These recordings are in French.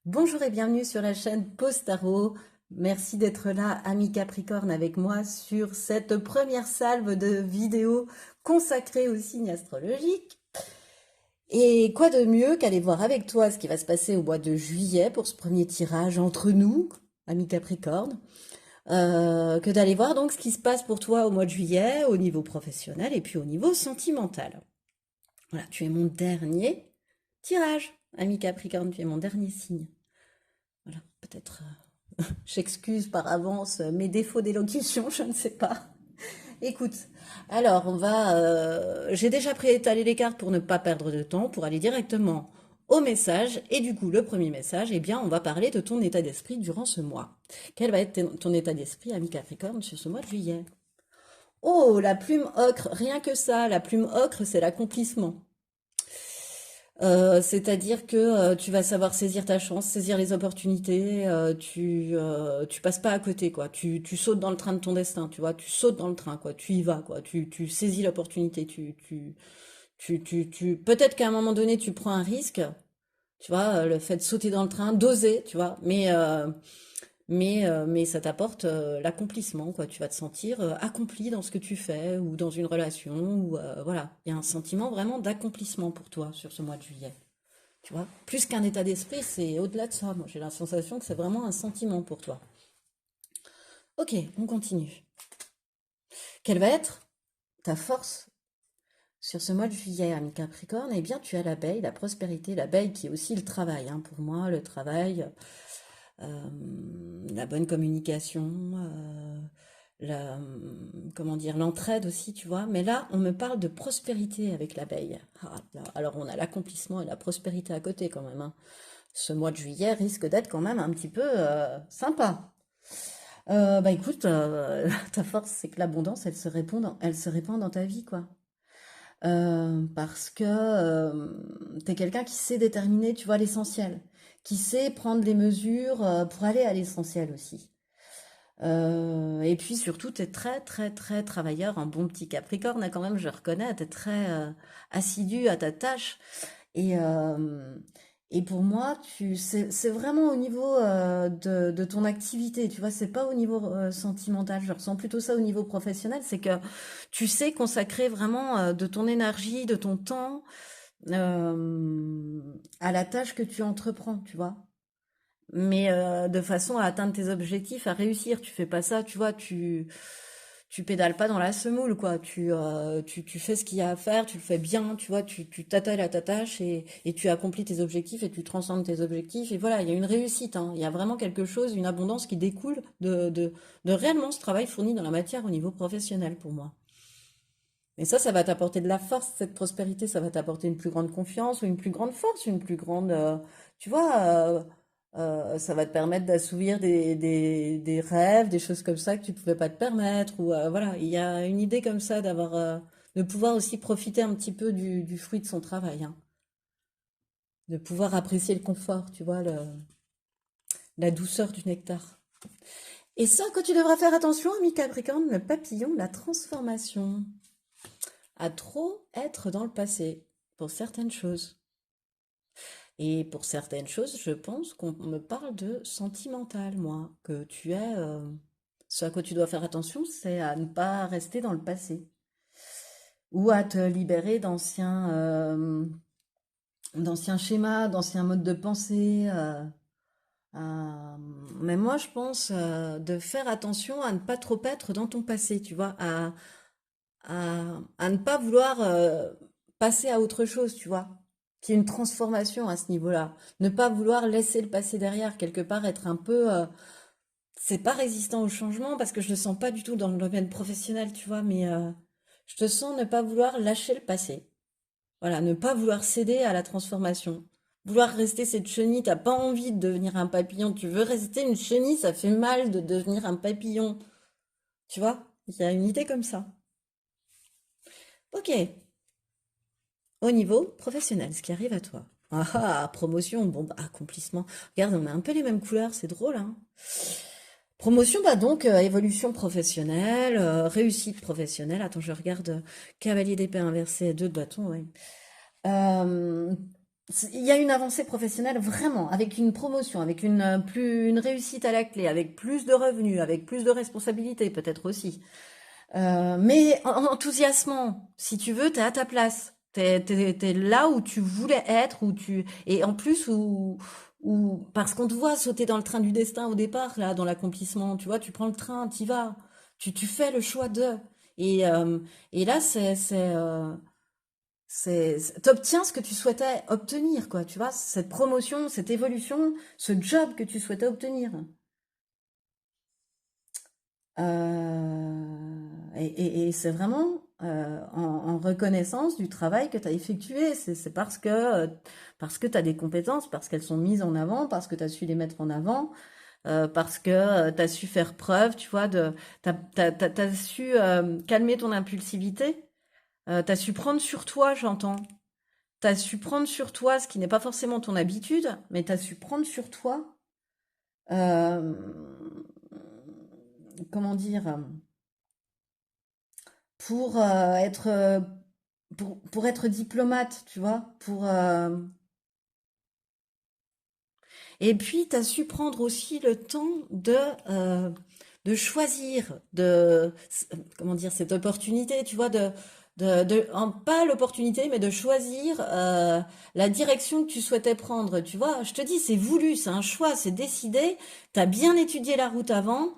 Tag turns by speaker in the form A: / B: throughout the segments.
A: Bonjour et bienvenue sur la chaîne Pause Tarot. Merci d'être là, ami Capricorne, avec moi sur cette première salve de vidéos consacrée au signe astrologique. Et quoi de mieux qu'aller voir avec toi ce qui va se passer au mois de juillet pour ce premier tirage entre nous, ami Capricorne, que d'aller voir donc ce qui se passe pour toi au mois de juillet au niveau professionnel et puis au niveau sentimental. Voilà, tu es mon dernier tirage, ami Capricorne, tu es mon dernier signe. Voilà, peut-être j'excuse par avance mes défauts d'élocution, je ne sais pas. Écoute, alors j'ai déjà préétalé les cartes pour ne pas perdre de temps, pour aller directement au message. Et du coup, le premier message, eh bien, on va parler de ton état d'esprit durant ce mois. Quel va être ton état d'esprit, ami Capricorne, sur ce mois de juillet? Oh, la plume ocre, rien que ça, la plume ocre, c'est l'accomplissement. C'est-à-dire que tu vas savoir saisir ta chance, saisir les opportunités, tu passes pas à côté, quoi. Tu sautes dans le train de ton destin, tu vois, tu sautes dans le train, quoi. Tu y vas, quoi. Tu saisis l'opportunité, peut-être qu'à un moment donné, tu prends un risque, tu vois, le fait de sauter dans le train, d'oser, tu vois, mais ça t'apporte l'accomplissement, quoi. Tu vas te sentir accompli dans ce que tu fais ou dans une relation, ou voilà. Il y a un sentiment vraiment d'accomplissement pour toi sur ce mois de juillet. Tu vois, plus qu'un état d'esprit, c'est au-delà de ça. Moi, j'ai la sensation que c'est vraiment un sentiment pour toi. Ok, on continue. Quelle va être ta force sur ce mois de juillet, ami Capricorne? Eh bien, tu as l'abeille, la prospérité, l'abeille qui est aussi le travail. Hein, pour moi, le travail, euh, la bonne communication, comment dire, l'entraide aussi, tu vois. Mais là, on me parle de prospérité avec l'abeille. Ah, alors, on a l'accomplissement et la prospérité à côté quand même. Hein. Ce mois de juillet risque d'être quand même un petit peu sympa. Bah écoute, ta force, c'est que l'abondance, elle se répand dans ta vie, quoi. Parce que t'es quelqu'un qui sait déterminer, tu vois, l'essentiel, qui sait prendre les mesures pour aller à l'essentiel aussi. Et puis surtout, t'es très, très, très travailleur, un bon petit Capricorne, hein, quand même, je reconnais, t'es très assidu à ta tâche. Et, euh, et pour moi, c'est vraiment au niveau de ton activité, tu vois, c'est pas au niveau sentimental. Je ressens plutôt ça au niveau professionnel, c'est que tu sais consacrer vraiment de ton énergie, de ton temps à la tâche que tu entreprends, tu vois. Mais de façon à atteindre tes objectifs, à réussir. Tu fais pas ça, tu vois, tu pédales pas dans la semoule, quoi. Tu fais ce qu'il y a à faire, tu le fais bien, tu vois, tu t'attelles à ta tâche et tu accomplis tes objectifs et tu transcendes tes objectifs. Et voilà, il y a une réussite, hein. Il y a vraiment quelque chose, une abondance qui découle de réellement ce travail fourni dans la matière au niveau professionnel pour moi. Et ça va t'apporter de la force, cette prospérité, ça va t'apporter une plus grande confiance ou une plus grande force, une plus grande, tu vois, ça va te permettre d'assouvir des rêves, des choses comme ça que tu pouvais pas te permettre. Ou voilà, il y a une idée comme ça de pouvoir aussi profiter un petit peu du fruit de son travail, hein. De pouvoir apprécier le confort, tu vois, la douceur du nectar. Et ça, que tu devras faire attention, ami Capricorne, le papillon, la transformation, à trop être dans le passé pour certaines choses. Et pour certaines choses, je pense qu'on me parle de sentimental, moi, que tu es... ce à quoi tu dois faire attention, c'est à ne pas rester dans le passé ou à te libérer d'anciens schémas, d'anciens modes de pensée. Euh, mais moi, je pense de faire attention à ne pas trop être dans ton passé, tu vois, à ne pas vouloir passer à autre chose, tu vois, qu'il y ait une transformation à ce niveau-là. Ne pas vouloir laisser le passé derrière, quelque part être un peu... c'est pas résistant au changement parce que je le sens pas du tout dans le domaine professionnel, tu vois, mais je te sens ne pas vouloir lâcher le passé. Voilà, ne pas vouloir céder à la transformation. Vouloir rester cette chenille, t'as pas envie de devenir un papillon, tu veux rester une chenille, ça fait mal de devenir un papillon. Tu vois, il y a une idée comme ça. Ok, au niveau professionnel, ce qui arrive à toi. Ah ah, promotion, bon, bah, accomplissement. Regarde, on a un peu les mêmes couleurs, c'est drôle, hein. Promotion, bah donc, évolution professionnelle, réussite professionnelle. Attends, je regarde cavalier d'épée inversé, deux de bâton, ouais. Euh, Il y a une avancée professionnelle vraiment, avec une promotion, avec une réussite à la clé, avec plus de revenus, avec plus de responsabilités peut-être aussi. Mais enthousiasmant, si tu veux, t'es à ta place. T'es là où tu voulais être, et en plus parce qu'on te voit sauter dans le train du destin au départ, là, dans l'accomplissement, tu vois, tu prends le train, t'y vas, tu fais le choix de, et, euh, et là, t'obtiens ce que tu souhaitais obtenir, quoi, tu vois, cette promotion, cette évolution, ce job que tu souhaitais obtenir. Et c'est vraiment en reconnaissance du travail que tu as effectué. C'est parce que tu as des compétences, parce qu'elles sont mises en avant, parce que tu as su les mettre en avant, parce que tu as su faire preuve, tu vois, t'as su calmer ton impulsivité, tu as su prendre sur toi, j'entends. Tu as su prendre sur toi ce qui n'est pas forcément ton habitude, mais tu as su prendre sur toi, euh, comment dire, pour pour être diplomate, tu vois, et puis tu as su prendre aussi le temps de choisir comment dire cette opportunité, tu vois, pas l'opportunité, mais de choisir la direction que tu souhaitais prendre, tu vois. Je te dis, c'est voulu, c'est un choix, c'est décidé. Tu as bien étudié la route avant.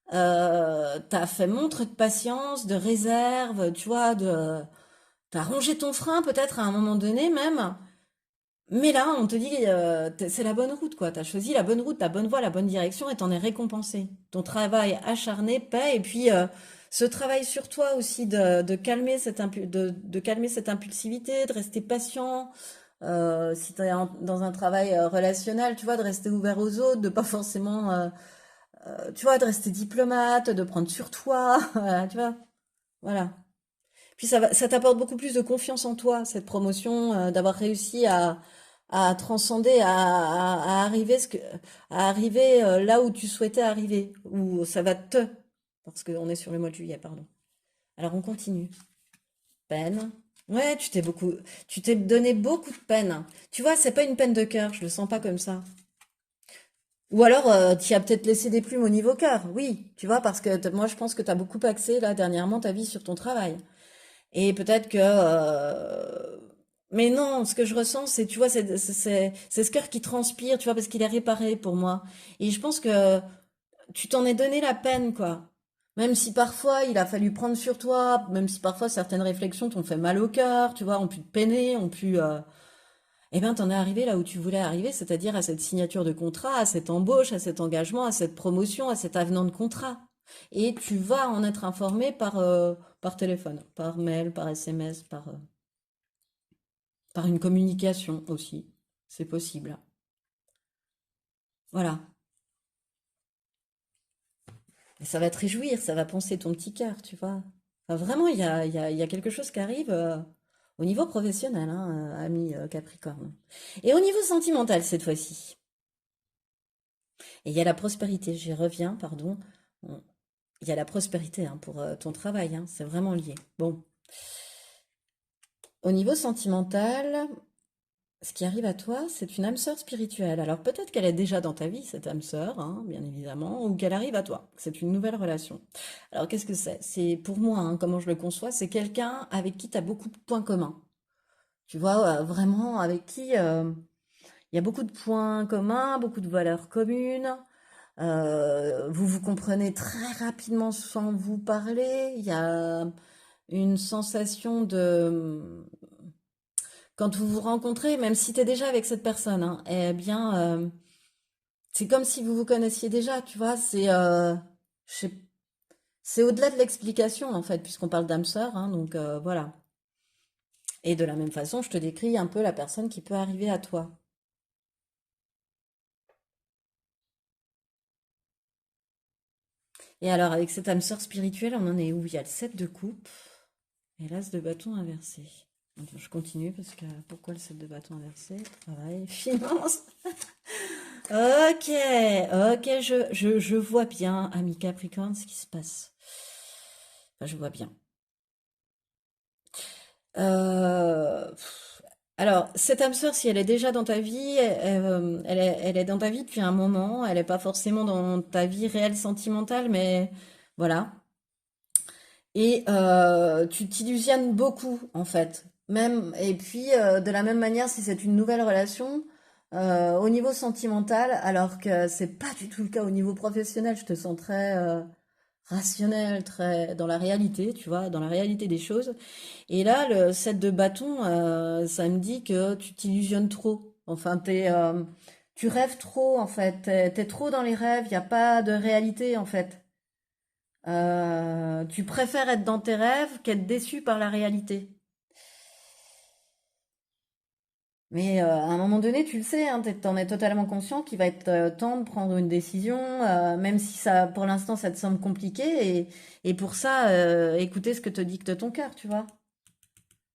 A: T'as fait montre de patience, de réserve, tu vois, t'as rongé ton frein peut-être à un moment donné même, mais là on te dit c'est la bonne route quoi, t'as choisi la bonne route, la bonne voie, la bonne direction et t'en es récompensé. Ton travail acharné paie et puis ce travail sur toi aussi de calmer de calmer cette impulsivité, de rester patient. Si t'es dans un travail relationnel, tu vois, de rester ouvert aux autres, de pas forcément tu vois, de rester diplomate, de prendre sur toi, voilà, tu vois, voilà. Puis ça t'apporte beaucoup plus de confiance en toi, cette promotion, d'avoir réussi à transcender, à arriver à arriver là où tu souhaitais arriver, où ça va parce qu'on est sur le mois de juillet, pardon. Alors on continue. Peine. Ouais, tu t'es donné beaucoup de peine. Tu vois, c'est pas une peine de cœur, je le sens pas comme ça. Ou alors, tu as peut-être laissé des plumes au niveau cœur, oui, tu vois, parce que moi je pense que tu as beaucoup axé là dernièrement ta vie sur ton travail. Et peut-être que... mais non, ce que je ressens, c'est, tu vois, c'est ce cœur qui transpire, tu vois, parce qu'il est réparé pour moi. Et je pense que tu t'en es donné la peine, quoi. Même si parfois il a fallu prendre sur toi, même si parfois certaines réflexions t'ont fait mal au cœur, tu vois, ont pu te peiner, ont pu... eh bien, t'en es arrivé là où tu voulais arriver, c'est-à-dire à cette signature de contrat, à cette embauche, à cet engagement, à cette promotion, à cet avenant de contrat. Et tu vas en être informé par téléphone, par mail, par SMS, par une communication aussi. C'est possible. Voilà. Et ça va te réjouir, ça va poncer ton petit cœur, tu vois. Enfin, vraiment, il y a quelque chose qui arrive au niveau professionnel, hein, ami Capricorne. Et au niveau sentimental, cette fois-ci. Et il y a la prospérité, j'y reviens, pardon. On- Il y a la prospérité hein, pour ton travail, hein, c'est vraiment lié. Bon, au niveau sentimental, ce qui arrive à toi, c'est une âme sœur spirituelle. Alors peut-être qu'elle est déjà dans ta vie, cette âme sœur, hein, bien évidemment, ou qu'elle arrive à toi. C'est une nouvelle relation. Alors qu'est-ce que c'est? C'est pour moi, hein, comment je le conçois, c'est quelqu'un avec qui tu as beaucoup de points communs. Tu vois, vraiment, avec qui il y a beaucoup de points communs, beaucoup de valeurs communes. Vous vous comprenez très rapidement sans vous parler. Il y a une sensation de quand vous vous rencontrez, même si tu es déjà avec cette personne, hein, eh bien, c'est comme si vous vous connaissiez déjà, tu vois. Je sais- c'est au-delà de l'explication en fait, puisqu'on parle d'âme sœur, hein, donc voilà. Et de la même façon, je te décris un peu la personne qui peut arriver à toi. Et alors, avec cette âme sœur spirituelle, on en est où? Il y a le 7 de coupe et l'as de bâton inversé. Attends, je continue parce que pourquoi le 7 de bâton inversé? Travail, finance. Ok, ok, je vois bien, ami Capricorne, ce qui se passe. Enfin, je vois bien. Alors, cette âme sœur, si elle est déjà dans ta vie, elle est dans ta vie depuis un moment. Elle n'est pas forcément dans ta vie réelle sentimentale, mais voilà. Et tu t'illusionnes beaucoup, en fait. Même, et puis, de la même manière, si c'est une nouvelle relation, au niveau sentimental, alors que c'est pas du tout le cas au niveau professionnel, je te sens très rationnel, très dans la réalité, tu vois, dans la réalité des choses. Et là, le set de bâton, ça me dit que tu t'illusionnes trop. Enfin, tu rêves trop, en fait. T'es trop dans les rêves, il n'y a pas de réalité, en fait. Tu préfères être dans tes rêves qu'être déçu par la réalité. Mais à un moment donné, tu le sais, hein, t'en es totalement conscient qu'il va être temps de prendre une décision, même si ça, pour l'instant, ça te semble compliqué. Et pour ça, écoutez ce que te dicte ton cœur, tu vois.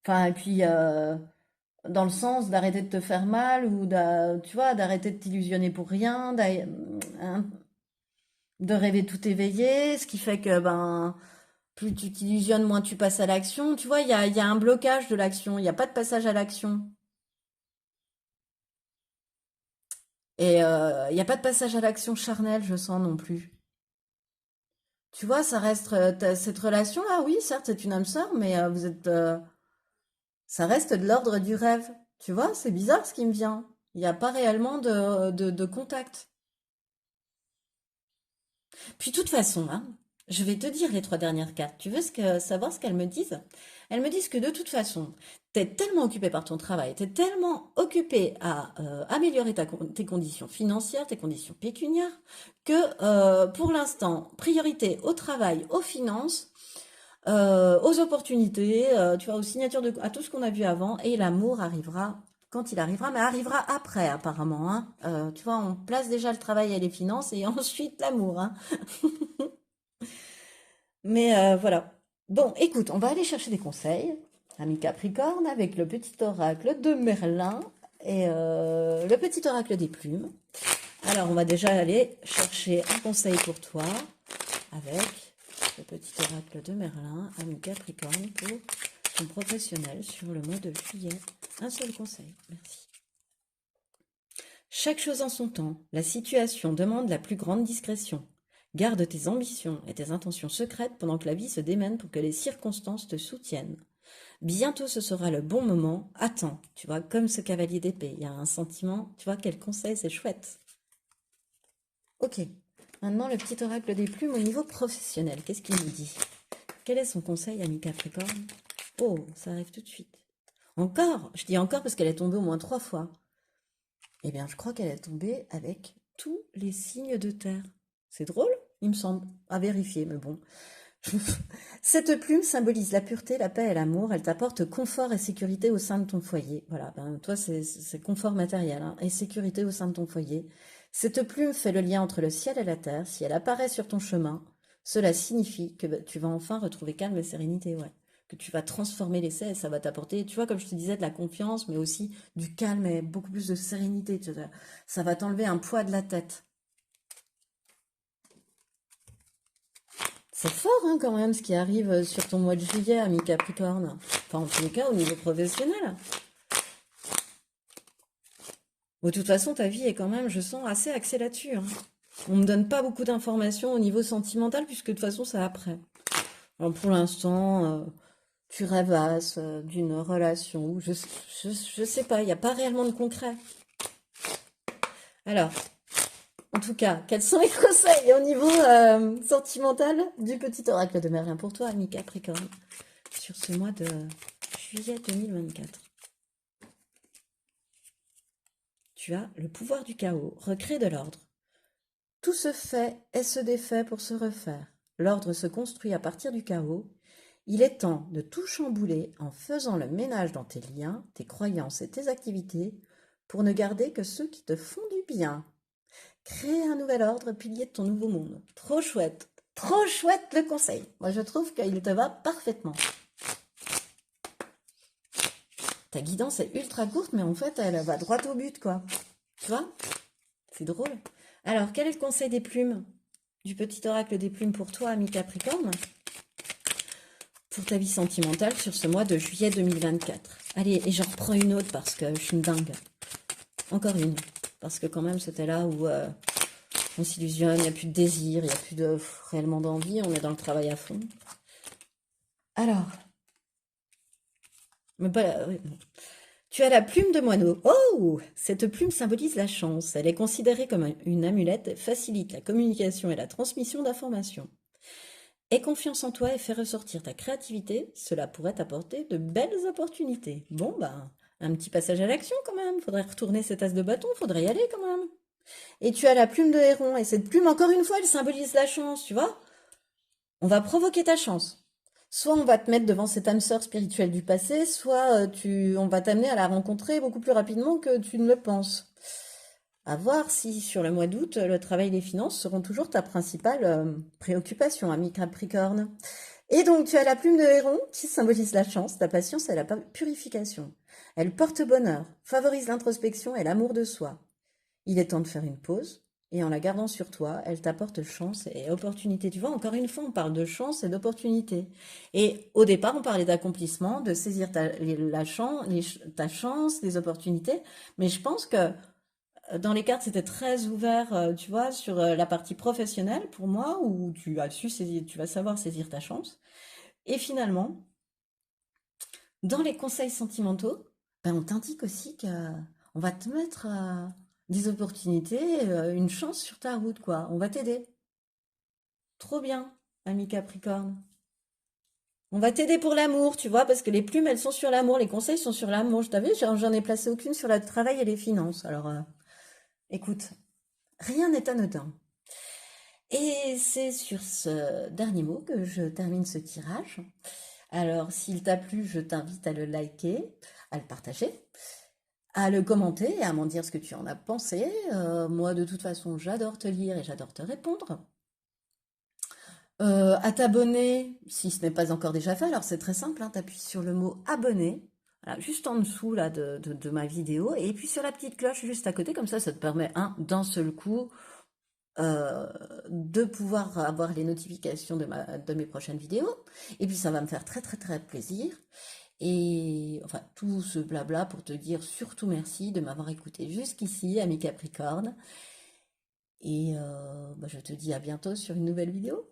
A: Enfin, et puis, dans le sens d'arrêter de te faire mal ou, tu vois, d'arrêter de t'illusionner pour rien, hein, de rêver tout éveillé, ce qui fait que, ben, plus tu t'illusionnes, moins tu passes à l'action. Tu vois, il y a un blocage de l'action, il n'y a pas de passage à l'action. Et il n'y a pas de passage à l'action charnelle, je sens non plus. Tu vois, ça reste cette relation-là, oui, certes, c'est une âme sœur, mais ça reste de l'ordre du rêve. Tu vois, c'est bizarre ce qui me vient. Il n'y a pas réellement de contact. Puis, de toute façon, hein, je vais te dire les trois dernières cartes. Tu veux savoir ce qu'elles me disent? Elles me disent que de toute façon, tu es tellement occupé par ton travail, tu es tellement occupé à améliorer tes conditions financières, tes conditions pécuniaires, que pour l'instant, priorité au travail, aux finances, aux opportunités, tu vois, aux signatures à tout ce qu'on a vu avant, et l'amour arrivera quand il arrivera, mais arrivera après apparemment, hein. Tu vois, on place déjà le travail et les finances, et ensuite l'amour, hein. Mais voilà. Bon, écoute, on va aller chercher des conseils, ami Capricorne, avec le petit oracle de Merlin et le petit oracle des plumes. Alors, on va déjà aller chercher un conseil pour toi avec le petit oracle de Merlin, ami Capricorne, pour ton professionnel sur le mois de juillet. Un seul conseil, merci. Chaque chose en son temps, la situation demande la plus grande discrétion. Garde tes ambitions et tes intentions secrètes pendant que la vie se démène pour que les circonstances te soutiennent. Bientôt ce sera le bon moment. Attends, tu vois, comme ce cavalier d'épée, il y a un sentiment, tu vois, quel conseil, c'est chouette. Ok, maintenant le petit oracle des plumes au niveau professionnel, qu'est-ce qu'il nous dit? Quel est son conseil, ami Capricorne? Oh, ça arrive tout de suite. Encore, je dis encore parce qu'elle est tombée au moins 3 fois. Eh bien, je crois qu'elle est tombée avec tous les signes de terre. C'est drôle, il me semble, à vérifier, mais bon. Cette plume symbolise la pureté, la paix et l'amour. Elle t'apporte confort et sécurité au sein de ton foyer. Voilà, ben, toi, c'est confort matériel, hein, et sécurité au sein de ton foyer. Cette plume fait le lien entre le ciel et la terre. Si elle apparaît sur ton chemin, cela signifie que tu vas enfin retrouver calme et sérénité, ouais. Que tu vas transformer l'essai et ça va t'apporter, tu vois, comme je te disais, de la confiance, mais aussi du calme et beaucoup plus de sérénité. Ça va t'enlever un poids de la tête. C'est fort, hein, quand même, ce qui arrive sur ton mois de juillet, ami Capricorne. Enfin, en tous les cas, au niveau professionnel. Bon, de toute façon, ta vie est quand même, je sens, assez axée là-dessus, hein. On me donne pas beaucoup d'informations au niveau sentimental, puisque de toute façon, c'est après. Alors, pour l'instant, tu rêvasses d'une relation. Je sais pas, il n'y a pas réellement de concret. Alors, en tout cas, quels sont les conseils au niveau sentimental du petit oracle de Merlin pour toi, ami Capricorne, sur ce mois de juillet 2024? Tu as le pouvoir du chaos, recrée de l'ordre. Tout se fait et se défait pour se refaire. L'ordre se construit à partir du chaos. Il est temps de tout chambouler en faisant le ménage dans tes liens, tes croyances et tes activités pour ne garder que ceux qui te font du bien. Créer un nouvel ordre, pilier de ton nouveau monde. Trop chouette. Trop chouette le conseil. Moi, je trouve qu'il te va parfaitement. Ta guidance est ultra courte, mais en fait, elle va droit au but, quoi. Tu vois? C'est drôle. Alors, quel est le conseil des plumes? Du petit oracle des plumes pour toi, ami Capricorne? Pour ta vie sentimentale sur ce mois de juillet 2024. Allez, et j'en reprends une autre parce que je suis une dingue. Encore une. Parce que quand même, c'était là où on s'illusionne, il n'y a plus de désir, il n'y a plus de réellement d'envie, on est dans le travail à fond. Alors, mais pas, oui, bon. Tu as la plume de moineau. Oh! Cette plume symbolise la chance. Elle est considérée comme une amulette, facilite la communication et la transmission d'informations. Aie confiance en toi et fais ressortir ta créativité, cela pourrait t'apporter de belles opportunités. Bon, bah, un petit passage à l'action quand même. Faudrait retourner cette as de bâton, faudrait y aller quand même. Et tu as la plume de héron, et cette plume, encore une fois, elle symbolise la chance, tu vois? On va provoquer ta chance. Soit on va te mettre devant cette âme sœur spirituelle du passé, soit on va t'amener à la rencontrer beaucoup plus rapidement que tu ne le penses. À voir si sur le mois d'août, le travail et les finances seront toujours ta principale préoccupation, ami Capricorne. Et donc tu as la plume de héron qui symbolise la chance, la patience et la purification. Elle porte bonheur, favorise l'introspection et l'amour de soi. Il est temps de faire une pause. Et en la gardant sur toi, elle t'apporte chance et opportunité. Tu vois, encore une fois, on parle de chance et d'opportunité. Et au départ, on parlait d'accomplissement, de saisir ta chance, les opportunités. Mais je pense que dans les cartes, c'était très ouvert, tu vois, sur la partie professionnelle pour moi, où tu as su saisir, tu vas savoir saisir ta chance. Et finalement, dans les conseils sentimentaux, ben, on t'indique aussi que on va te mettre des opportunités, une chance sur ta route, quoi. On va t'aider. Trop bien, ami Capricorne. On va t'aider pour l'amour, tu vois, parce que les plumes, elles sont sur l'amour, les conseils sont sur l'amour. Je t'avais, j'en ai placé aucune sur le travail et les finances. Alors, écoute, rien n'est anodin. Et c'est sur ce dernier mot que je termine ce tirage. Alors, s'il t'a plu, je t'invite à le liker, à le partager, à le commenter et à m'en dire ce que tu en as pensé. Moi, de toute façon, j'adore te lire et j'adore te répondre. À t'abonner, si ce n'est pas encore déjà fait, alors c'est très simple, hein, t'appuies sur le mot abonner, voilà, juste en dessous là, de ma vidéo, et puis sur la petite cloche juste à côté, comme ça te permet, d'un seul coup, euh, de pouvoir avoir les notifications de mes prochaines vidéos, et puis ça va me faire très très très plaisir. Et enfin, tout ce blabla pour te dire surtout merci de m'avoir écouté jusqu'ici, ami Capricorne. Et bah, je te dis à bientôt sur une nouvelle vidéo.